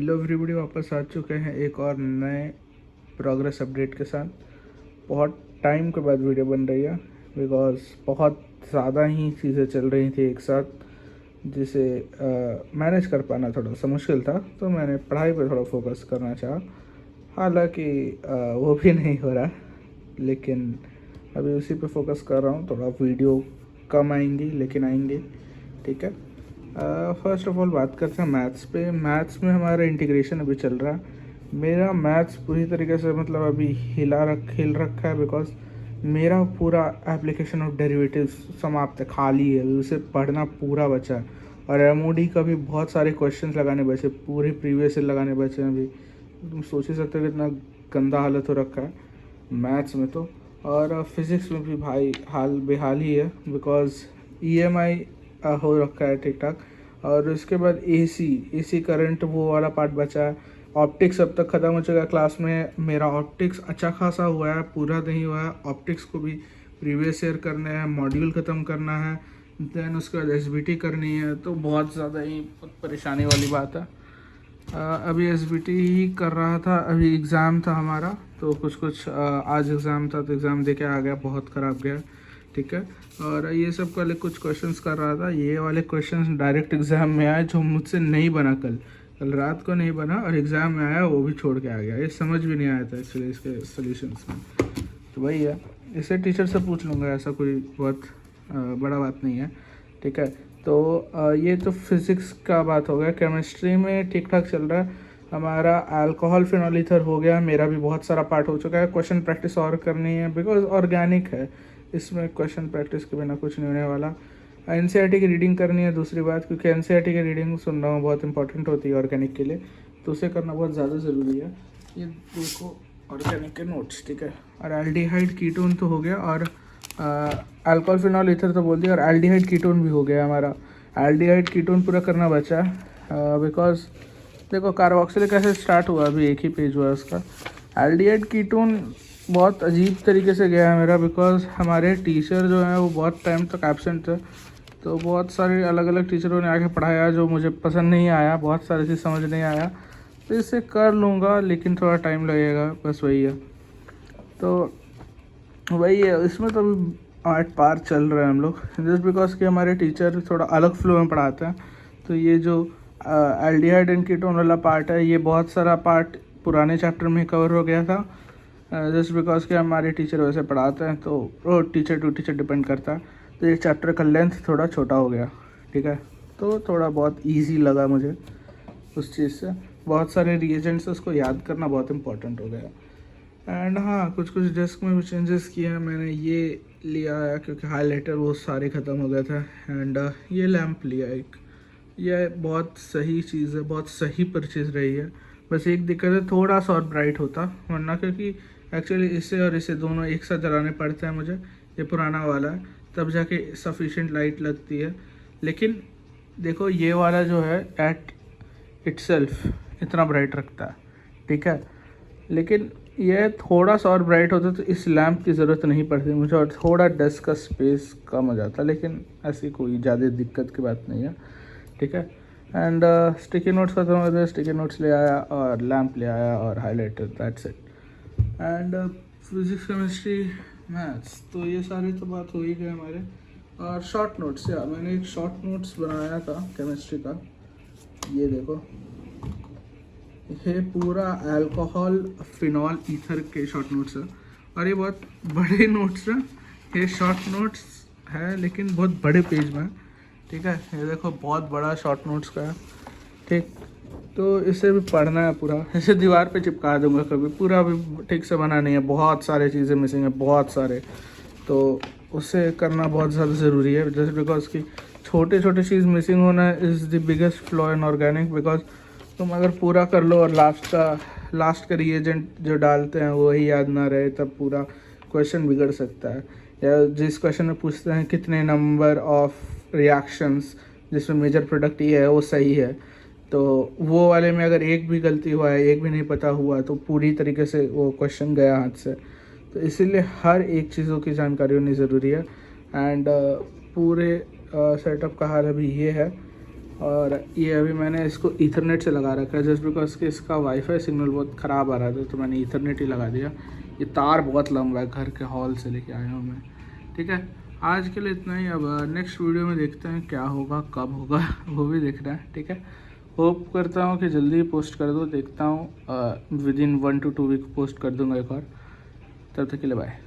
Hello everybody, वापस आ चुके हैं एक और नए प्रोग्रेस अपडेट के साथ। बहुत टाइम के बाद वीडियो बन रही है बिकॉज़ बहुत ज़्यादा ही चीज़ें चल रही थी एक साथ, जिसे मैनेज कर पाना थोड़ा सा मुश्किल था। तो मैंने पढ़ाई पर थोड़ा फोकस करना चाहा। हालांकि वो भी नहीं हो रहा, लेकिन अभी उसी पे फोकस कर रहा हूँ। थोड़ा वीडियो कम आएंगी लेकिन आएंगी, ठीक है। फर्स्ट ऑफ ऑल बात करते हैं मैथ्स पे। मैथ्स में हमारा इंटीग्रेशन अभी चल रहा है। मेरा मैथ्स पूरी तरीके से मतलब अभी हिल रखा है बिकॉज मेरा पूरा एप्लीकेशन ऑफ डेरिवेटिव्स समाप्त है, खाली है। उसे पढ़ना पूरा बचा है और एमओडी का भी बहुत सारे क्वेश्चंस लगाने बचे, पूरे प्रीवियस ईयर लगाने बचे हैं अभी। तुम सोच ही सकते हो कितना गंदा हालत हो रखा है मैथ्स में तो। और फिज़िक्स में भी भाई हाल बेहाल ही है बिकॉज ईएमआई हो रखा है ठीक ठाक। और उसके बाद एसी करंट वो वाला पार्ट बचा है। ऑप्टिक्स अब तक ख़त्म हो चुका है। क्लास में मेरा ऑप्टिक्स अच्छा खासा हुआ है, पूरा नहीं हुआ है। ऑप्टिक्स को भी प्रीवियस ईयर करना है, मॉड्यूल ख़त्म करना है, देन उसके बाद एसबीटी करनी है। तो बहुत ज़्यादा ही परेशानी वाली बात है। अभी एसबीटी ही कर रहा था, अभी एग्ज़ाम था हमारा। तो कुछ आज एग्ज़ाम था तो एग्ज़ाम दे के आ गया, बहुत ख़राब गया, ठीक है। और ये सब वाले कुछ क्वेश्चंस कर रहा था। ये वाले क्वेश्चंस डायरेक्ट एग्ज़ाम में आए जो मुझसे नहीं बना कल रात को नहीं बना, और एग्ज़ाम में आया वो भी छोड़ के आ गया। ये समझ भी नहीं आया था एक्चुअली इसके सोल्यूशंस में। तो वही है, इसे टीचर से पूछ लूँगा, ऐसा कोई बहुत बड़ा बात नहीं है, ठीक है। तो ये तो फिज़िक्स का बात हो गया। केमिस्ट्री में ठीक ठाक चल रहा है हमारा। अल्कोहल फिनॉल ईथर हो गया, मेरा भी बहुत सारा पार्ट हो चुका है। क्वेश्चन प्रैक्टिस और करनी है बिकॉज ऑर्गेनिक है, इसमें क्वेश्चन प्रैक्टिस के बिना कुछ नहीं होने वाला। एनसीईआरटी की रीडिंग करनी है दूसरी बात, क्योंकि एनसीईआरटी की रीडिंग सुन रहा हूँ बहुत इंपॉर्टेंट होती है ऑर्गेनिक के लिए, तो उसे करना बहुत ज़्यादा ज़रूरी है। ये देखो ऑर्गेनिक के नोट्स, ठीक है। और एल्डिहाइड कीटोन तो हो गया, और अल्कोहल फिनॉल ईथर तो बोल दिया, और एल्डिहाइड कीटोन भी हो गया हमारा। एल्डिहाइड कीटोन पूरा करना बचा बिकॉज देखो कार्बोक्सिलिक एसिड स्टार्ट हुआ, अभी एक ही पेज हुआ है उसका। एल्डिहाइड कीटोन बहुत अजीब तरीके से गया है मेरा बिकॉज हमारे टीचर जो हैं वो बहुत टाइम तक एब्सेंट थे। तो बहुत सारे अलग अलग टीचरों ने आके पढ़ाया जो मुझे पसंद नहीं आया, बहुत सारी चीज़ समझ नहीं आया। तो इसे कर लूँगा लेकिन थोड़ा टाइम लगेगा, बस वही है। तो वही है, इसमें तो अभी 8 पार चल रहे हैं हम लोग, जस्ट बिकॉज कि हमारे टीचर थोड़ा अलग फ्लो में पढ़ाते हैं। तो ये जो एल्डिहाइड एंड कीटोन वाला पार्ट है, ये बहुत सारा पार्ट पुराने चैप्टर में कवर हो गया था, जस्ट बिकॉज कि हमारे टीचर वैसे पढ़ाते हैं। तो वो टीचर टू टीचर डिपेंड करता है। तो ये चैप्टर का लेंथ थोड़ा छोटा हो गया, ठीक है। तो थोड़ा बहुत ईजी लगा मुझे उस चीज़ से। बहुत सारे रिएजेंट्स उसको याद करना बहुत इंपॉर्टेंट हो गया। एंड हाँ, कुछ डेस्क में भी चेंजेस किए हैं मैंने। ये लिया है क्योंकि हाईलाइटर वो सारे ख़त्म हो गए थे। एंड ये लैंप लिया एक, ये बहुत सही चीज़ है, बहुत सही परचेज़ रही है। बस एक दिक्कत है, थोड़ा सा और ब्राइट होता, वरना क्योंकि एक्चुअली इसे और इसे दोनों एक साथ जलाने पड़ते हैं मुझे। ये पुराना वाला है, तब जाके सफिशेंट लाइट लगती है। लेकिन देखो ये वाला जो है एट इटसेल्फ इतना ब्राइट रखता है, ठीक है। लेकिन यह थोड़ा सा और ब्राइट होता तो इस लैंप की ज़रूरत नहीं पड़ती मुझे, और थोड़ा डेस्क का स्पेस कम हो जाता। लेकिन ऐसी कोई ज़्यादा दिक्कत की बात नहीं है, ठीक है। एंड स्टिकी नोट्स खत्म हो गए, स्टिकी नोट्स ले आया और लैंप ले आया और highlighter, that's it. And physics chemistry maths, तो ये सारी तो बात हो ही गए हमारे। और शॉर्ट नोट्स, या मैंने एक शॉर्ट नोट्स बनाया था केमिस्ट्री का, ये देखो। ये पूरा अल्कोहल फिनॉल ईथर के शॉर्ट नोट्स है, और ये बहुत बड़े नोट्स हैं। ये शॉर्ट नोट्स है लेकिन बहुत बड़े पेज में है, ठीक है। ये देखो बहुत बड़ा शॉर्ट नोट्स का है, ठीक। तो इसे भी पढ़ना है पूरा, इसे दीवार पे चिपका दूंगा कभी, पूरा भी ठीक से बना नहीं है, बहुत सारे चीज़ें मिसिंग है, बहुत सारे। तो उसे करना बहुत ज़्यादा ज़रूरी है, जस्ट बिकॉज कि छोटे छोटे चीज़ मिसिंग होना is the biggest flaw in organic. Because तुम अगर पूरा कर लो और लास्ट का रिएजेंट जो डालते हैं वही याद ना रहे, तब पूरा क्वेश्चन बिगड़ सकता है। या जिस क्वेश्चन में पूछते हैं कितने नंबर ऑफ रिएक्शंस जिसमें मेजर प्रोडक्ट ये है वो सही है, तो वो वाले में अगर एक भी गलती हुआ है, एक भी नहीं पता हुआ, तो पूरी तरीके से वो क्वेश्चन गया हाथ से। तो इसीलिए हर एक चीज़ों की जानकारी होनी ज़रूरी है। एंड पूरे सेटअप का हाल अभी ये है। और ये अभी मैंने इसको ईथरनेट से लगा रखा है जस्ट बिकॉज कि इसका वाईफाई सिग्नल बहुत ख़राब आ रहा था, तो मैंने ईथरनेट ही लगा दिया। ये तार बहुत लंबा है, घर के हॉल से लेके आया हूँ मैं। ठीक है, आज के लिए इतना ही। अब नेक्स्ट वीडियो में देखते हैं क्या होगा, कब होगा वो भी देखना है। ठीक है, होप करता हूँ कि जल्दी पोस्ट कर दो, देखता हूँ with in 1 to 2 week post कर दूँगा एक और। तब तक के लिए बाय।